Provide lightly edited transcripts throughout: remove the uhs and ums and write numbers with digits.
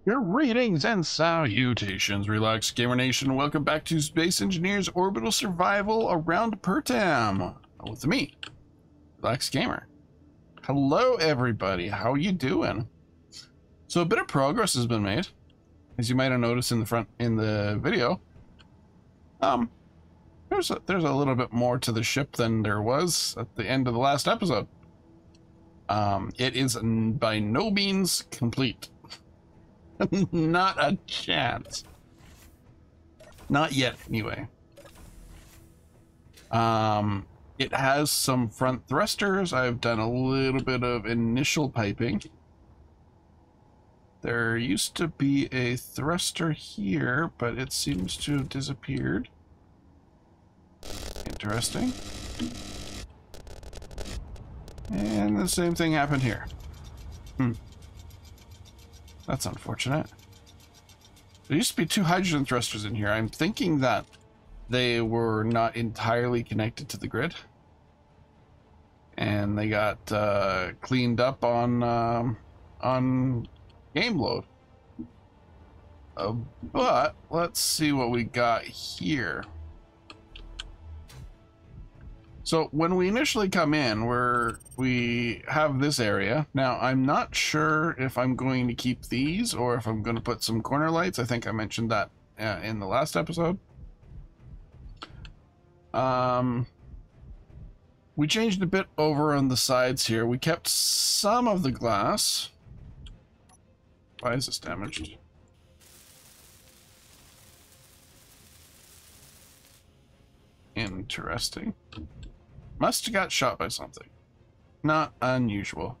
Greetings and salutations, Relax Gamer Nation. Welcome back to Space Engineers Orbital Survival around Pertam with me, Relax Gamer. Hello, everybody. How you doing? So a bit of progress has been made, as you might have noticed in the video. There's a little bit more to the ship than there was at the end of the last episode. It is by no means complete. Not a chance. Not yet, anyway. It has some front thrusters. I've done a little bit of initial piping. There used to be a thruster here, but it seems to have disappeared. Interesting. And the same thing happened here. That's unfortunate. There used to be 2 hydrogen thrusters in here. I'm thinking that they were not entirely connected to the grid, and they got cleaned up on game load. But let's see what we got here. So when we initially come in, we have this area. Now, I'm not sure if I'm going to keep these or if I'm going to put some corner lights. I think I mentioned that in the last episode. We changed a bit over on the sides here. We kept some of the glass. Why is this damaged? Interesting. Must have got shot by something. Not unusual.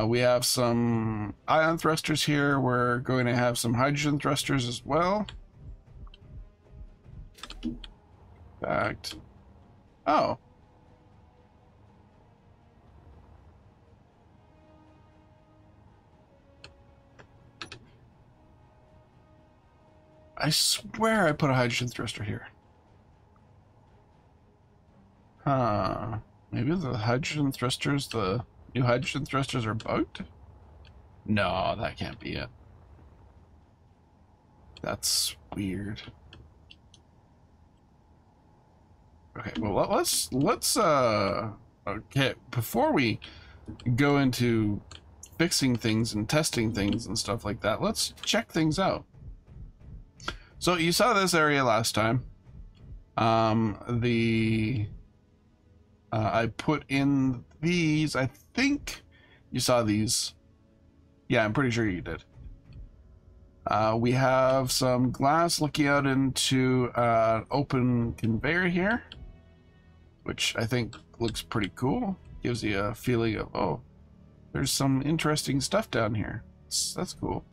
We have some ion thrusters here. We're going to have some hydrogen thrusters as well. In fact, oh. I swear I put a hydrogen thruster here. Huh. Maybe the hydrogen thrusters, the new hydrogen thrusters are bugged? No, that can't be it. That's weird. Okay, well, let's okay, before we go into fixing things and testing things and stuff like that, let's check things out. So you saw this area last time. I put in these. I think you saw these. Yeah, I'm pretty sure you did. We have some glass looking out into an open conveyor here, which I think looks pretty cool. Gives you a feeling of, oh, there's some interesting stuff down here. That's cool.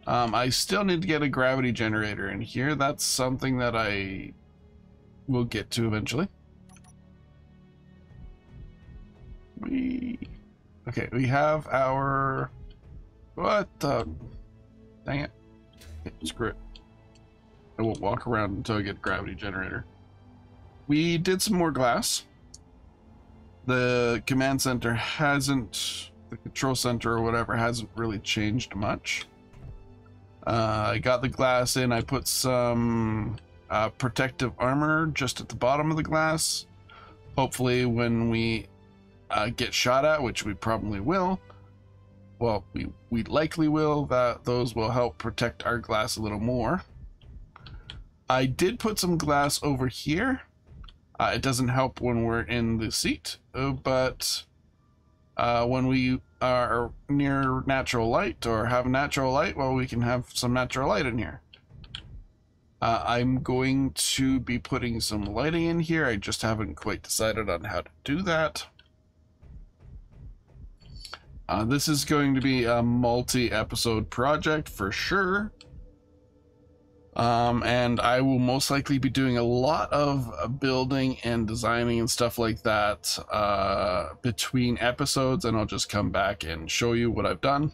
I still need to get a gravity generator in here. That's something that I will get to eventually. Okay, we have our, what the, dang it. Okay, screw it. I won't walk around until I get a gravity generator. We did some more glass. The command center hasn't, the control center or whatever hasn't really changed much. I got the glass in. I put some protective armor just at the bottom of the glass. Hopefully when we get shot at, which we probably will, well, we likely will, that those will help protect our glass a little more. I did put some glass over here. It doesn't help when we're in the seat, but when we are near natural light or have natural light, well, we can have some natural light in here. I'm going to be putting some lighting in here. I just haven't quite decided on how to do that. This is going to be a multi-episode project for sure. And I will most likely be doing a lot of building and designing and stuff like that between episodes, and I'll just come back and show you what I've done.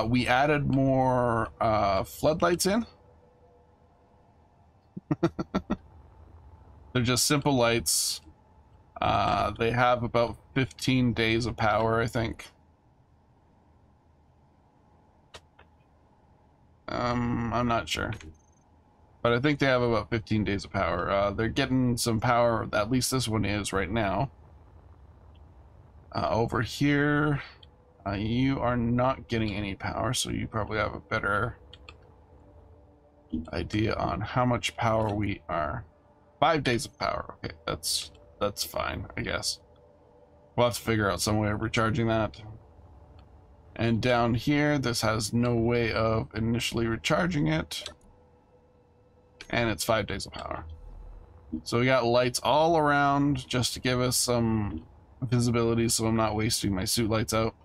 We added more floodlights in. They're just simple lights. They have about 15 days of power, I think. I'm not sure, but I think they have about 15 days of power. They're getting some power, at least this one is right now. Over here, you are not getting any power, so you probably have a better idea on how much power we are. 5 days of power. Okay, that's fine, I guess. We'll have to figure out some way of recharging that. And down here, this has no way of initially recharging it. And it's 5 days of power. So we got lights all around just to give us some visibility so I'm not wasting my suit lights out.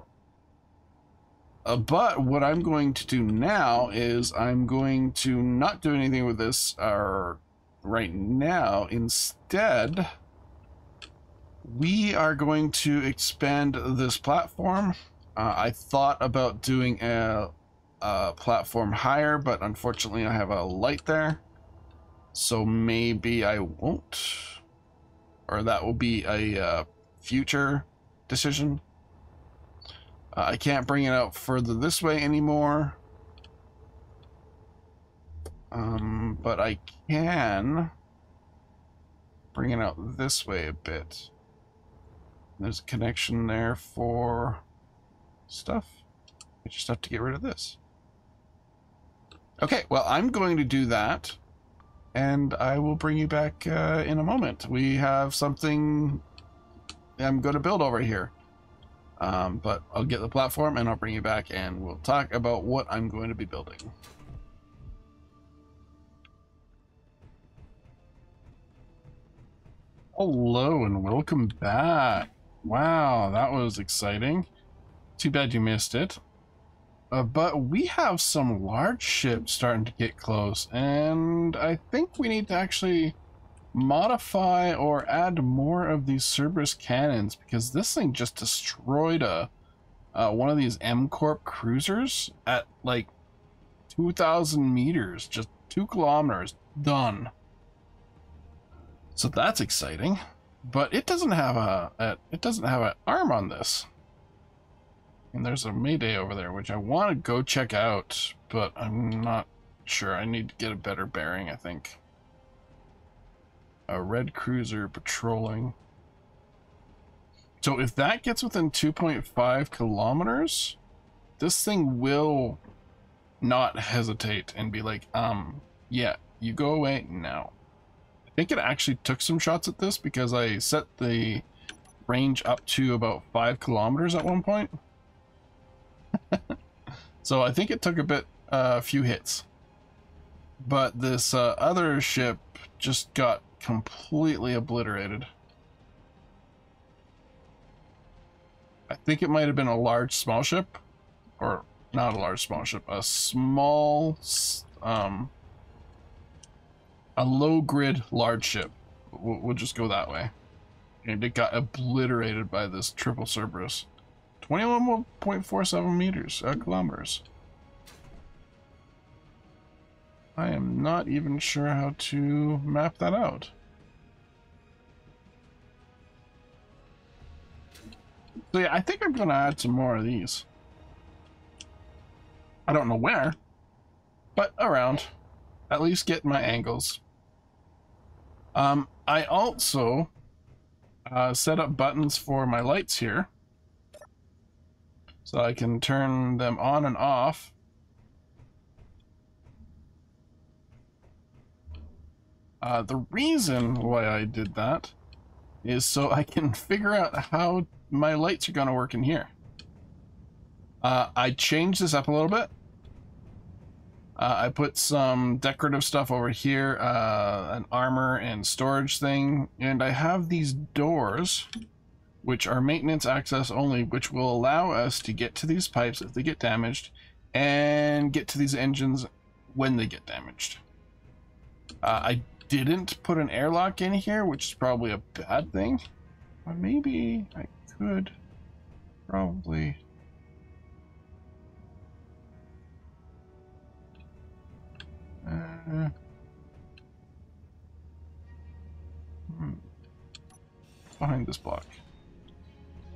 But what I'm going to do now is I'm going to not do anything with this right now. Instead, we are going to expand this platform. I thought about doing a platform higher, but unfortunately I have a light there. So maybe I won't. Or that will be a future decision. I can't bring it out further this way anymore. But I can bring it out this way a bit. There's a connection there for stuff. I just have to get rid of this. Okay, well, I'm going to do that, and I will bring you back in a moment. We have something I'm going to build over here. But I'll get the platform and I'll bring you back and we'll talk about what I'm going to be building. Hello and welcome back. Wow, that was exciting. Too bad you missed it. But we have some large ships starting to get close, and I think we need to actually modify or add more of these Cerberus cannons, because this thing just destroyed one of these M Corp cruisers at like 2,000 meters, just 2 kilometers, done. So that's exciting, but it doesn't have an arm on this. And there's a Mayday over there, which I want to go check out, but I'm not sure. I need to get a better bearing, I think. A red cruiser patrolling. So if that gets within 2.5 kilometers, this thing will not hesitate and be like, yeah, you go away now. I think it actually took some shots at this because I set the range up to about 5 kilometers at one point. So I think it took a few hits. But this other ship just got completely obliterated. I think it might have been a large small ship, or not a large small ship, a small, a low grid large ship. We'll just go that way. And it got obliterated by this triple Cerberus. 21.47 meters, kilometers. I am not even sure how to map that out. So yeah, I think I'm gonna add some more of these. I don't know where, but around. At least get my angles. I also set up buttons for my lights here, so I can turn them on and off. The reason why I did that is so I can figure out how my lights are going to work in here. I changed this up a little bit. I put some decorative stuff over here, an armor and storage thing, and I have these doors, which are maintenance access only, which will allow us to get to these pipes if they get damaged, and get to these engines when they get damaged. I didn't put an airlock in here, which is probably a bad thing. But maybe I could probably. behind this block?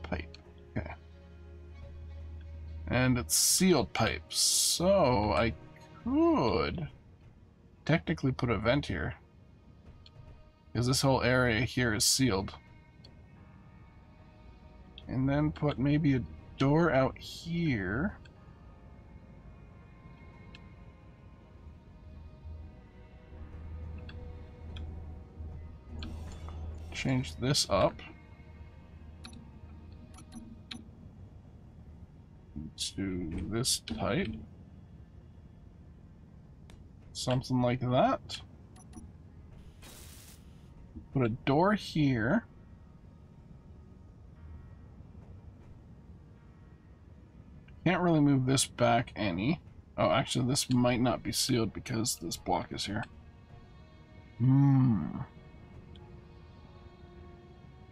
Pipe. Okay. And it's sealed pipe, so I could technically put a vent here. Because this whole area here is sealed. And then put maybe a door out here. Change this up to this type. Something like that. Put a door here. Can't really move this back any. Oh, actually, this might not be sealed because this block is here.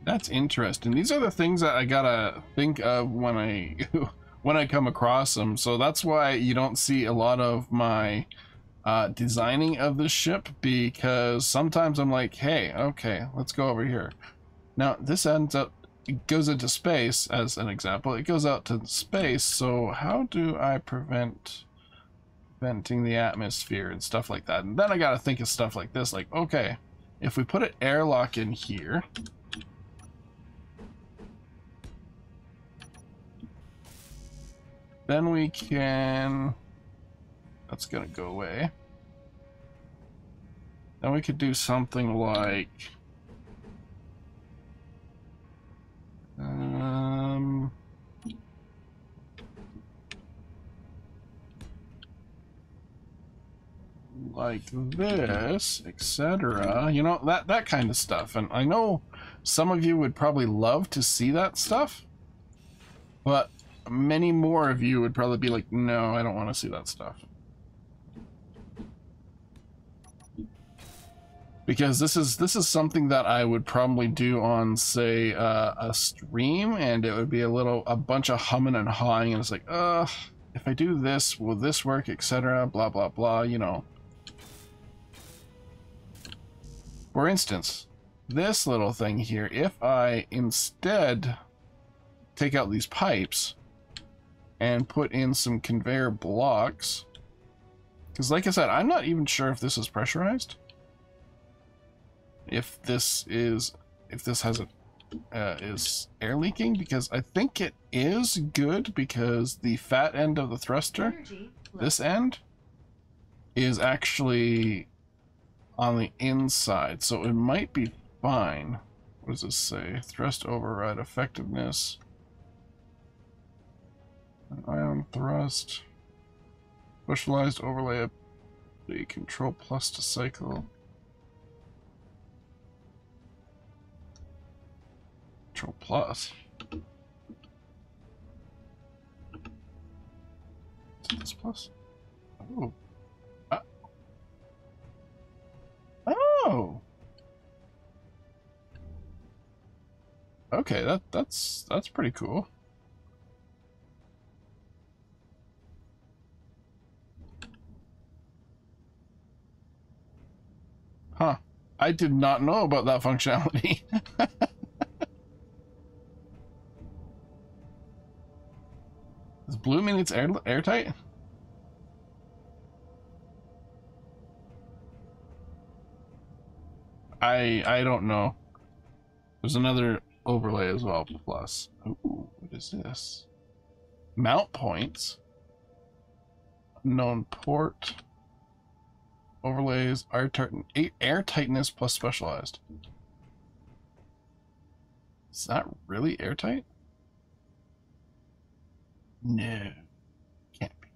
That's interesting. These are the things that I gotta think of when I when I come across them. So that's why you don't see a lot of my designing of this ship, because sometimes I'm like, hey, okay, let's go over here. Now this ends up, it goes into space as an example. It goes out to space. So how do I prevent venting the atmosphere and stuff like that? And then I gotta think of stuff like this, like, okay, if we put an airlock in here, then we can, that's gonna go away. Then we could do something like, like this, etc. You know, that kind of stuff. And I know some of you would probably love to see that stuff, but many more of you would probably be like, no, I don't want to see that stuff. Because this is something that I would probably do on, say, a stream, and it would be a bunch of humming and hawing, and it's like, if I do this, will this work, etc., blah, blah, blah, you know. For instance, this little thing here, if I instead take out these pipes and put in some conveyor blocks, because like I said, I'm not even sure if this is pressurized. If this has is air leaking, because I think it is good, because the fat end of the thruster, this end, is actually on the inside, so it might be fine. What does this say? Thrust override effectiveness. Ion thrust. Specialized overlay of the control plus to cycle. Control plus. Is this plus? Oh. Oh. Okay, that's pretty cool. Huh. I did not know about that functionality. Does blue mean it's airtight? I don't know. There's another overlay as well, plus. Ooh, what is this? Mount points. Unknown port. Overlays, air tightness plus specialized. Is that really airtight? No, can't be.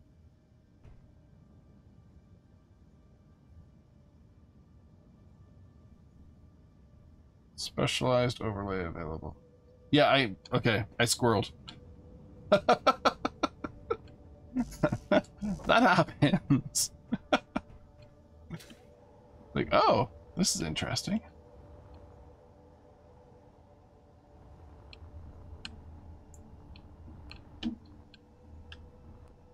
Specialized overlay available. Yeah, I squirreled. That happens. Like, oh, this is interesting.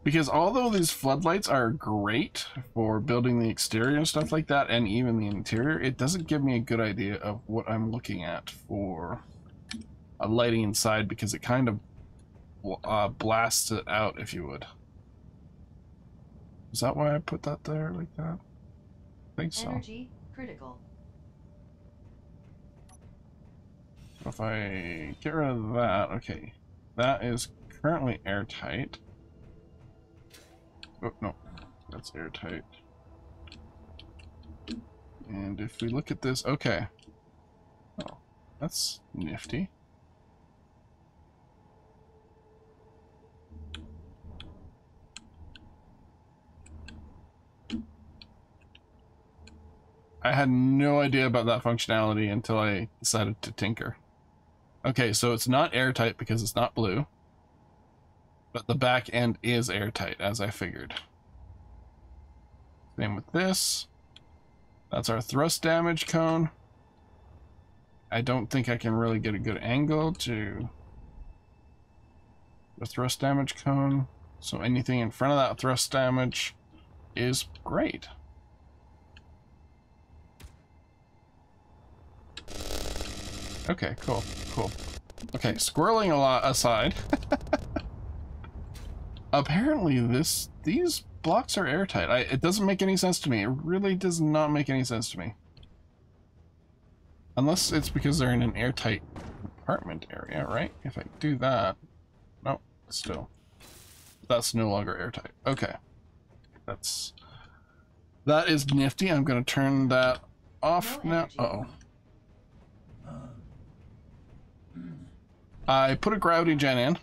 Because although these floodlights are great for building the exterior and stuff like that, and even the interior, it doesn't give me a good idea of what I'm looking at for lighting inside because it kind of blasts it out, if you would. Is that why I put that there like that? I think so. Energy critical. If I get rid of that, okay. That is currently airtight. Oh, no. That's airtight. And if we look at this, okay. Oh, that's nifty. I had no idea about that functionality until I decided to tinker. Okay, so it's not airtight because it's not blue, but the back end is airtight, as I figured. Same with this. That's our thrust damage cone. I don't think I can really get a good angle to the thrust damage cone, so anything in front of that thrust damage is great. Okay, cool. Okay, squirreling a lot aside. Apparently these blocks are airtight. It doesn't make any sense to me. It really does not make any sense to me. Unless it's because they're in an airtight compartment area, right? If I do that... Nope, still. That's no longer airtight. Okay. That is nifty. I'm going to turn that off now. Uh-oh. I put a gravity gen in.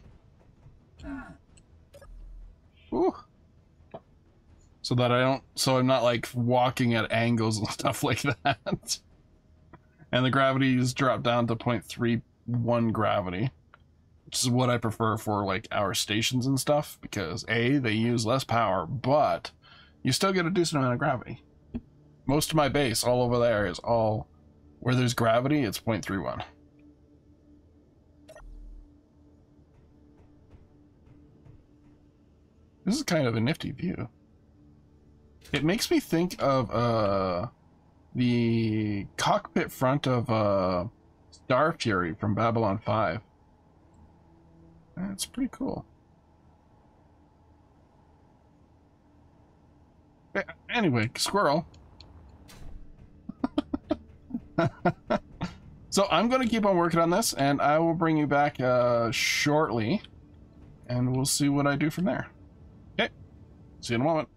Ooh. So that I'm not like walking at angles and stuff like that. And the gravity is dropped down to 0.31 gravity, which is what I prefer for like our stations and stuff, because A, they use less power, but you still get a decent amount of gravity. Most of my base all over there is all where there's gravity, it's 0.31. This is kind of a nifty view. It makes me think of the cockpit front of Star Fury from Babylon 5. It's pretty cool. Anyway, squirrel. So I'm going to keep on working on this, and I will bring you back shortly, and we'll see what I do from there. Okay, see you in a moment.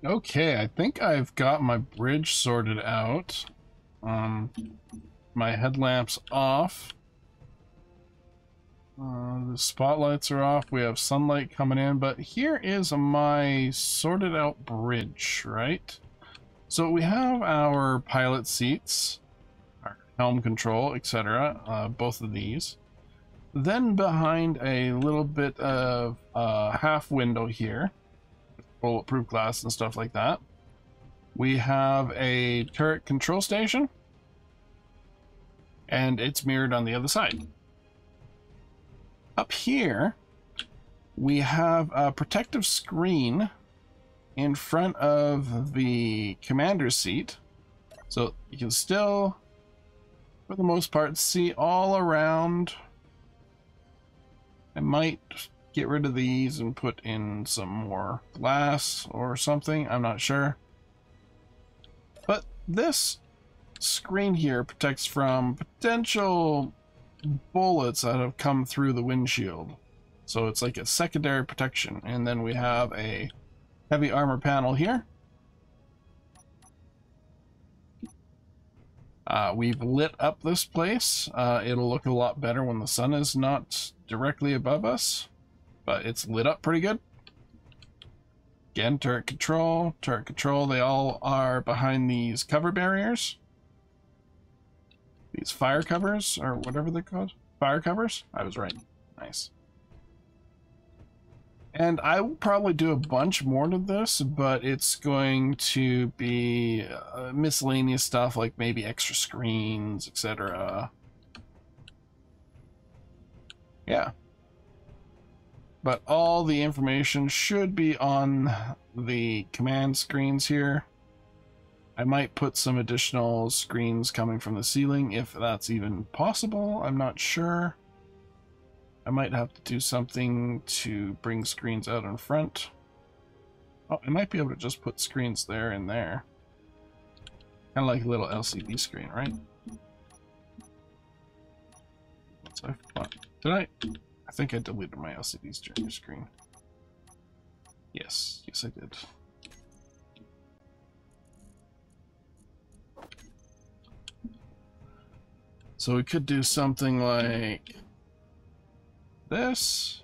Okay, I think I've got my bridge sorted out. My headlamp's off. The spotlights are off. We have sunlight coming in, but here is my sorted out bridge, right? So we have our pilot seats, our helm control, etc. Both of these. Then behind a little bit of half window here, bulletproof glass and stuff like that, we have a turret control station, and it's mirrored on the other side. Up here, we have a protective screen in front of the commander's seat, so you can still, for the most part, see all around. I might get rid of these and put in some more glass or something, I'm not sure. But this screen here protects from potential bullets that have come through the windshield. So it's like a secondary protection. And then we have a heavy armor panel here. We've lit up this place. It'll look a lot better when the sun is not directly above us, but it's lit up pretty good. Again, turret control, they all are behind these cover barriers. These fire covers, or whatever they're called. Fire covers? I was right. Nice. And I will probably do a bunch more to this, but it's going to be miscellaneous stuff, like maybe extra screens, etc. Yeah. But all the information should be on the command screens here. I might put some additional screens coming from the ceiling if that's even possible. I'm not sure. I might have to do something to bring screens out in front. Oh, I might be able to just put screens there and there. Kind of like a little LCD screen, right? Did I? I think I deleted my LCDs during your screen. Yes, yes I did. So we could do something like this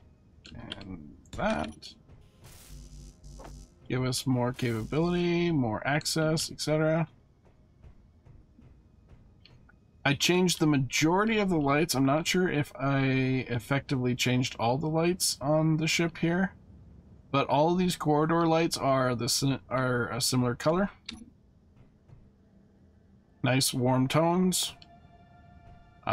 and that. Give us more capability, more access, etc. I changed the majority of the lights. I'm not sure if I effectively changed all the lights on the ship here, but all of these corridor lights are a similar color. Nice warm tones.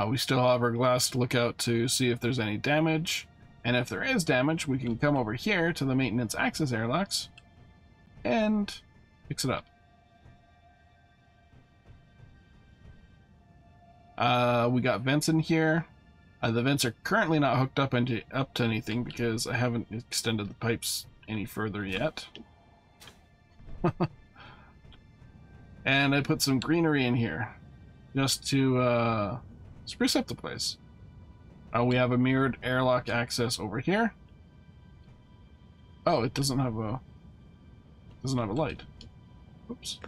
We still have our glass to look out to see if there's any damage, and if there is damage, we can come over here to the maintenance access airlocks and fix it up. We got vents in here. The vents are currently not hooked up to anything because I haven't extended the pipes any further yet. And I put some greenery in here just to spruce up the place. We have a mirrored airlock access over here. Oh, it doesn't have a light. Oops.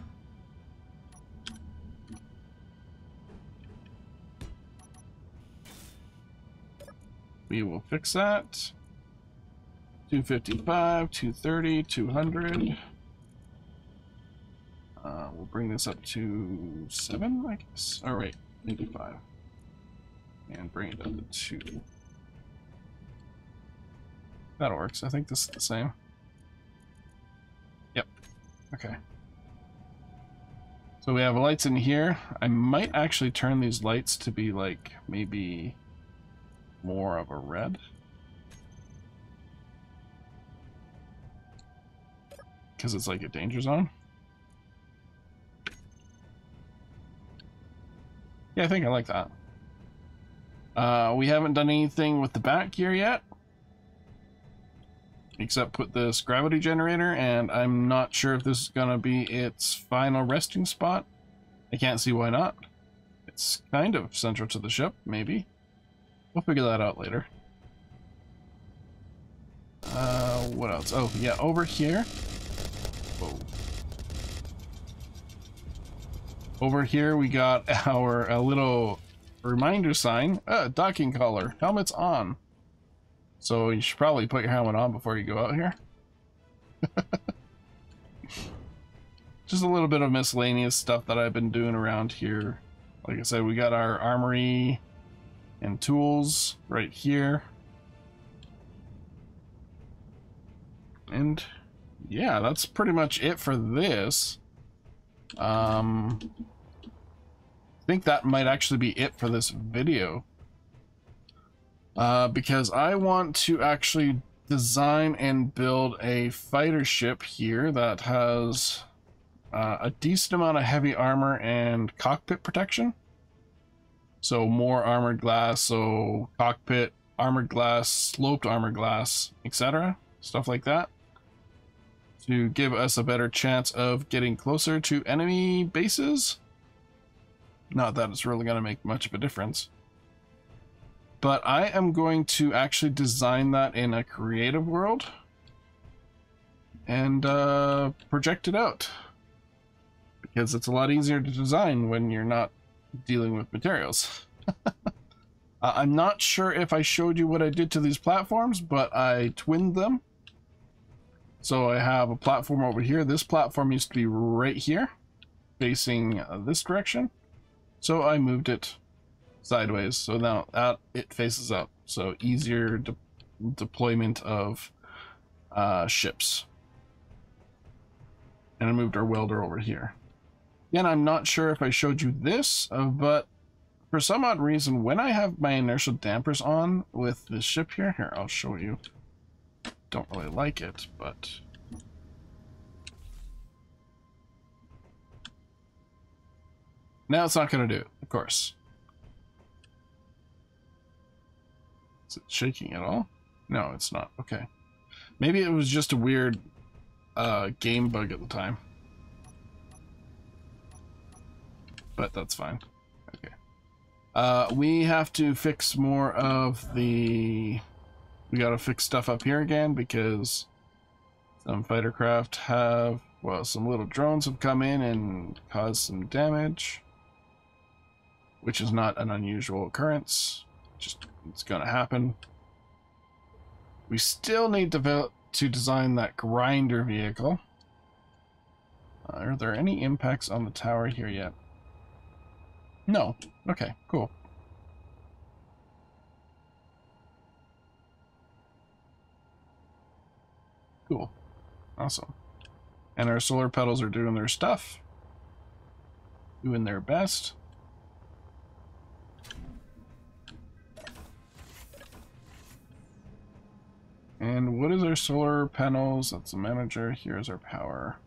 We will fix that. 255, 230, 200. We'll bring this up to 7, I guess. All right, maybe 5. And bring it up to 2. That works. I think this is the same. Yep. Okay. So we have lights in here. I might actually turn these lights to be like maybe more of a red. Because it's like a danger zone. Yeah, I think I like that. We haven't done anything with the back gear yet, except put this gravity generator, and I'm not sure if this is gonna be its final resting spot. I can't see why not. It's kind of central to the ship, maybe. We'll figure that out later. What else? Oh, yeah, over here. Whoa. Over here we got our little reminder sign. Docking collar. Helmet's on. So you should probably put your helmet on before you go out here. Just a little bit of miscellaneous stuff that I've been doing around here. Like I said, we got our armory and tools right here. And yeah, that's pretty much it for this. I think that might actually be it for this video. Because I want to actually design and build a fighter ship here that has a decent amount of heavy armor and cockpit protection. So more armored glass, so cockpit, armored glass, sloped armored glass, etc. Stuff like that. To give us a better chance of getting closer to enemy bases. Not that it's really going to make much of a difference. But I am going to actually design that in a creative world and project it out. Because it's a lot easier to design when you're not dealing with materials. I'm not sure if I showed you what I did to these platforms, but I twinned them. So I have a platform over here. This platform used to be right here, facing this direction. So I moved it sideways, so now it faces up. So easier deployment of ships. And I moved our welder over here. Again, I'm not sure if I showed you this, but for some odd reason, when I have my inertial dampers on with this ship here, I'll show you. Don't really like it, but Now it's not going to do it, of course. Is it shaking at all? No, it's not. Okay. Maybe it was just a weird game bug at the time. But that's fine. Okay. We have to fix more of the... We gotta fix stuff up here again because some fighter craft have... Well, some little drones have come in and caused some damage. Which is not an unusual occurrence. Just, it's gonna happen. We still need to design that grinder vehicle. Are there any impacts on the tower here yet? No. Okay, cool. Cool. Awesome. And our solar pedals are doing their stuff. Doing their best. And what is our solar panels? That's the manager. Here's our power.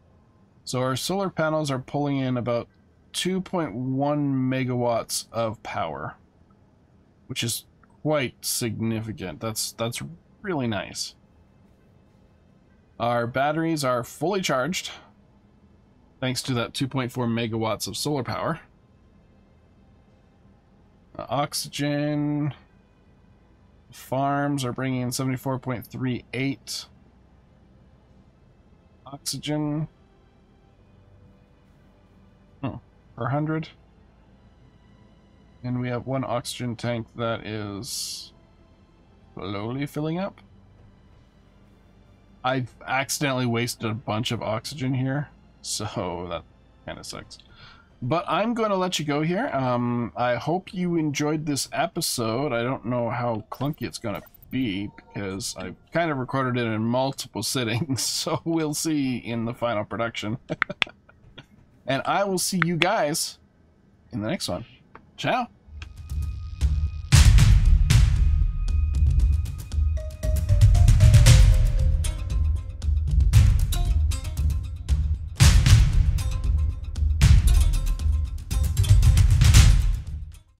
So our solar panels are pulling in about 2.1 megawatts of power, which is quite significant. That's really nice. Our batteries are fully charged thanks to that 2.4 megawatts of solar power. Oxygen farms are bringing in 74.38 oxygen per 100, and we have one oxygen tank that is slowly filling up. I've accidentally wasted a bunch of oxygen here, so that kind of sucks. But I'm going to let you go here. I hope you enjoyed this episode. I don't know how clunky it's going to be because I've kind of recorded it in multiple sittings, so we'll see in the final production. And I will see you guys in the next one. Ciao.